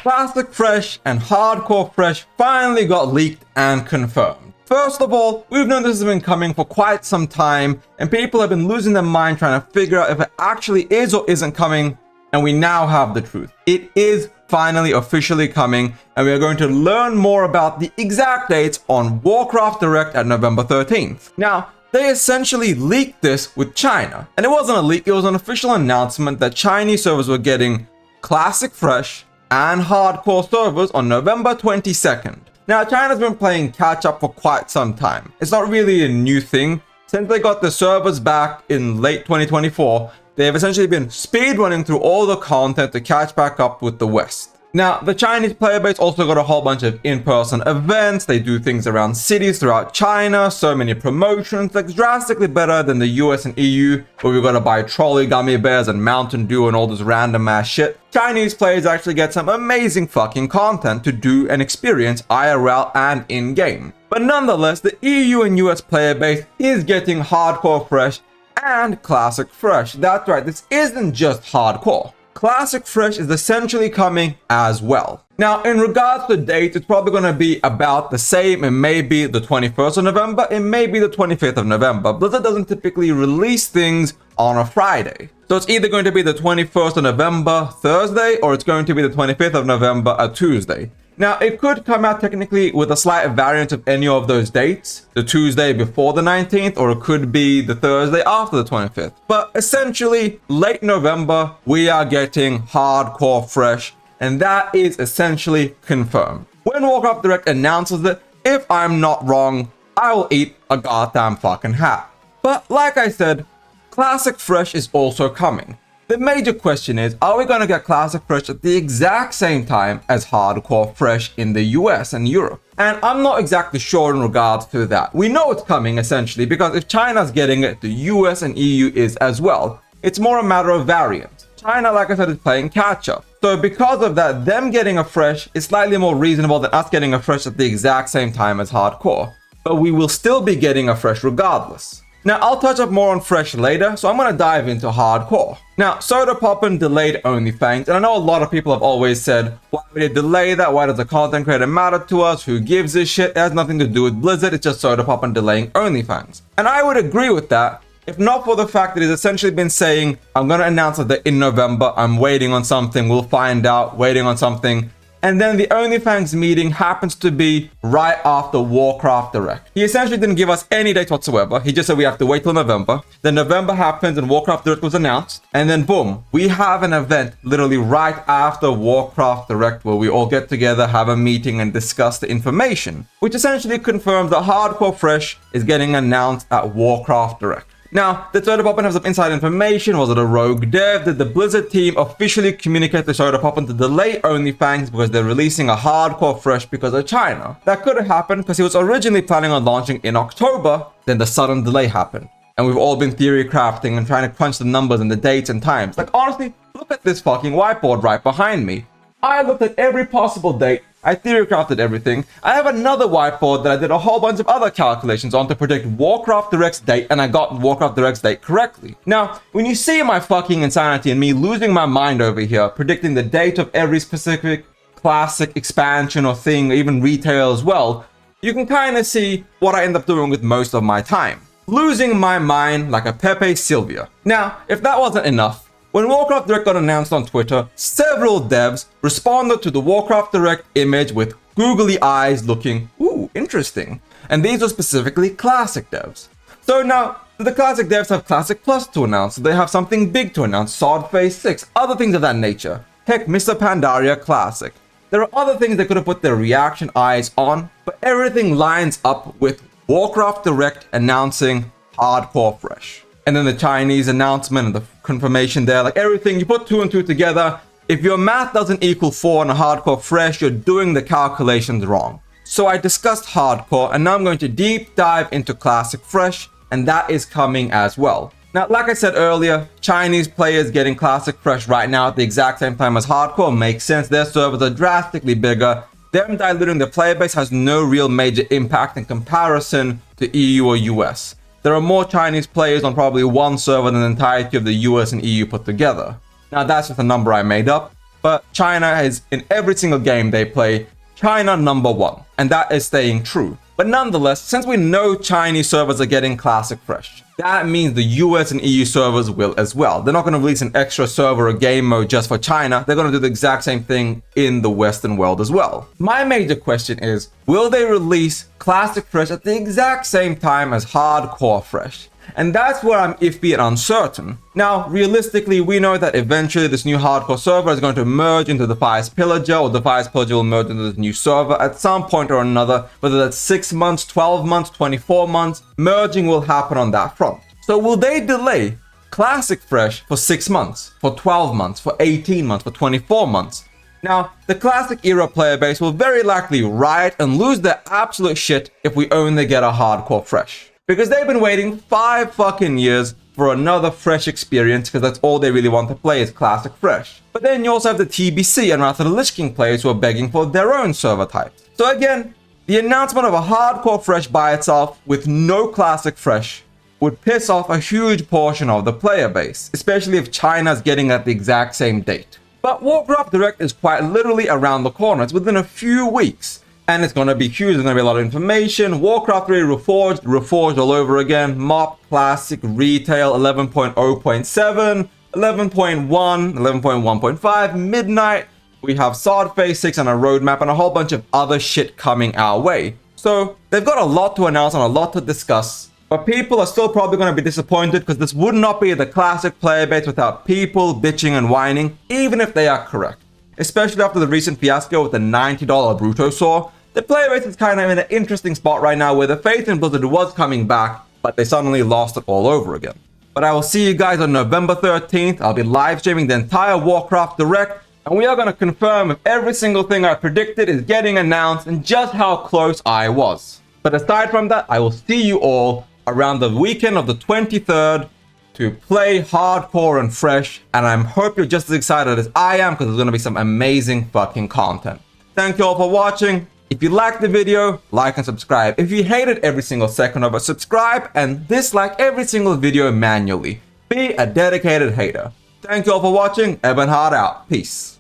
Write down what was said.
Classic Fresh and Hardcore Fresh finally got leaked and confirmed. First of all, we've known this has been coming for quite some time, and people have been losing their mind trying to figure out if it actually is or isn't coming, and we now have the truth. It is finally officially coming, and we are going to learn more about the exact dates on Warcraft Direct at November 13th. Now, they essentially leaked this with China, and it wasn't a leak, it was an official announcement that Chinese servers were getting Classic Fresh and Hardcore servers on November 22nd. Now, China's been playing catch up for quite some time. It's not really a new thing. Since they got the servers back in late 2024, they have essentially been speedrunning through all the content to catch back up with the West. Now, the Chinese player base also got a whole bunch of in-person events. They do things around cities throughout China, so many promotions, like drastically better than the US and EU, where we gotta buy trolley gummy bears and Mountain Dew and all this random ass shit. Chinese players actually get some amazing fucking content to do and experience IRL and in-game. But nonetheless, the EU and US player base is getting Hardcore Fresh and Classic Fresh. That's right, this isn't just Hardcore. Classic Fresh is essentially coming as well. Now, in regards to dates, it's probably going to be about the same. It may be the 21st of November, it may be the 25th of November. Blizzard doesn't typically release things on a Friday. So it's either going to be the 21st of November, Thursday, or it's going to be the 25th of November, a Tuesday. Now, it could come out technically with a slight variant of any of those dates, the Tuesday before the 19th, or it could be the Thursday after the 25th. But essentially, late November, we are getting Hardcore Fresh, and that is essentially confirmed. When Warcraft Direct announces it, if I'm not wrong, I will eat a goddamn fucking hat. But like I said, Classic Fresh is also coming. The major question is, are we going to get Classic Fresh at the exact same time as Hardcore Fresh in the US and Europe? And I'm not exactly sure in regards to that. We know it's coming essentially because if China's getting it, the US and EU is as well. It's more a matter of variant. China, like I said, is playing catch up. So because of that, them getting a Fresh is slightly more reasonable than us getting a Fresh at the exact same time as Hardcore. But we will still be getting a Fresh regardless. Now, I'll touch up more on Fresh later, so I'm going to dive into Hardcore. Now, Soda Poppin' delayed OnlyFans, and I know a lot of people have always said, why would they delay that? Why does the content creator matter to us? Who gives a shit? It has nothing to do with Blizzard, it's just Soda Poppin' delaying OnlyFans. And I would agree with that, if not for the fact that it's essentially been saying, I'm going to announce that in November, I'm waiting on something, we'll find out, waiting on something. And then the OnlyFans meeting happens to be right after Warcraft Direct. He essentially didn't give us any dates whatsoever. He just said we have to wait till November. Then November happens and Warcraft Direct was announced. And then boom, we have an event literally right after Warcraft Direct where we all get together, have a meeting and discuss the information, which essentially confirms that Hardcore Fresh is getting announced at Warcraft Direct. Now, did Soda Poppin' have some inside information? Was it a rogue dev? Did the Blizzard team officially communicate to Soda Poppin' to delay OnlyFans because they're releasing a Hardcore Fresh because of China? That could have happened because he was originally planning on launching in October, then the sudden delay happened. And we've all been theory crafting and trying to crunch the numbers and the dates and times. Like, honestly, look at this fucking whiteboard right behind me. I looked at every possible date, I theory crafted everything. I have another whiteboard that I did a whole bunch of other calculations on to predict Warcraft Direct's date, and I got Warcraft Direct's date correctly. Now, when you see my fucking insanity and me losing my mind over here, predicting the date of every specific classic expansion or thing, even retail as well, you can kind of see what I end up doing with most of my time. Losing my mind like a Pepe Sylvia. Now, if that wasn't enough, when Warcraft Direct got announced on Twitter, several devs responded to the Warcraft Direct image with googly eyes looking, ooh, interesting. And these were specifically Classic devs. So now, the Classic devs have Classic Plus to announce, they have something big to announce, Sod Phase 6, other things of that nature. Heck, Mr. Pandaria Classic. There are other things they could have put their reaction eyes on, but everything lines up with Warcraft Direct announcing Hardcore Fresh. And then the Chinese announcement and the confirmation there, like everything, you put two and two together. If your math doesn't equal 4 on a Hardcore Fresh, you're doing the calculations wrong. So I discussed Hardcore, and now I'm going to deep dive into Classic Fresh, and that is coming as well. Now, like I said earlier, Chinese players getting Classic Fresh right now at the exact same time as Hardcore makes sense. Their servers are drastically bigger. Them diluting the player base has no real major impact in comparison to EU or US. There are more Chinese players on probably one server than the entirety of the US and EU put together. Now that's just a number I made up, but China is, in every single game they play, China #1, and that is staying true. But nonetheless, since we know Chinese servers are getting Classic Fresh, that means the US and EU servers will as well. They're not going to release an extra server or game mode just for China. They're going to do the exact same thing in the Western world as well. My major question is, will they release Classic Fresh at the exact same time as Hardcore Fresh? And that's where I'm iffy and uncertain. Now, realistically, we know that eventually this new hardcore server is going to merge into Defiance Pillager, or Defiance Pillager will merge into this new server at some point or another, whether that's 6 months, 12 months, 24 months, merging will happen on that front. So will they delay Classic Fresh for 6 months, for 12 months, for 18 months, for 24 months? Now, the Classic era player base will very likely riot and lose their absolute shit if we only get a Hardcore Fresh. Because they've been waiting 5 fucking years for another Fresh experience, because that's all they really want to play is Classic Fresh. But then you also have the TBC and Wrath of the Lich King players who are begging for their own server types. So again, the announcement of a Hardcore Fresh by itself with no Classic Fresh would piss off a huge portion of the player base, especially if China's getting at the exact same date. But Warcraft Direct is quite literally around the corner. It's within a few weeks. And it's going to be huge. There's going to be a lot of information. Warcraft 3 Reforged all over again. MOP Classic Retail 11.0.7, 11.1, 11.1.5, Midnight. We have Sword Phase 6 and a roadmap and a whole bunch of other shit coming our way. So they've got a lot to announce and a lot to discuss. But people are still probably going to be disappointed because this would not be the classic player base without people bitching and whining, even if they are correct. Especially after the recent fiasco with the $90 Brutosaur. The player base is kind of in an interesting spot right now where the faith in Blizzard was coming back, but they suddenly lost it all over again. But I will see you guys on November 13th. I'll be live streaming the entire Warcraft Direct, and we are going to confirm if every single thing I predicted is getting announced and just how close I was. But aside from that, I will see you all around the weekend of the 23rd to play Hardcore and Fresh, and I hope you're just as excited as I am because there's going to be some amazing fucking content. Thank you all for watching. If you liked the video, like and subscribe. If you hated every single second of it, subscribe and dislike every single video manually. Be a dedicated hater. Thank you all for watching. Ebenhard out. Peace.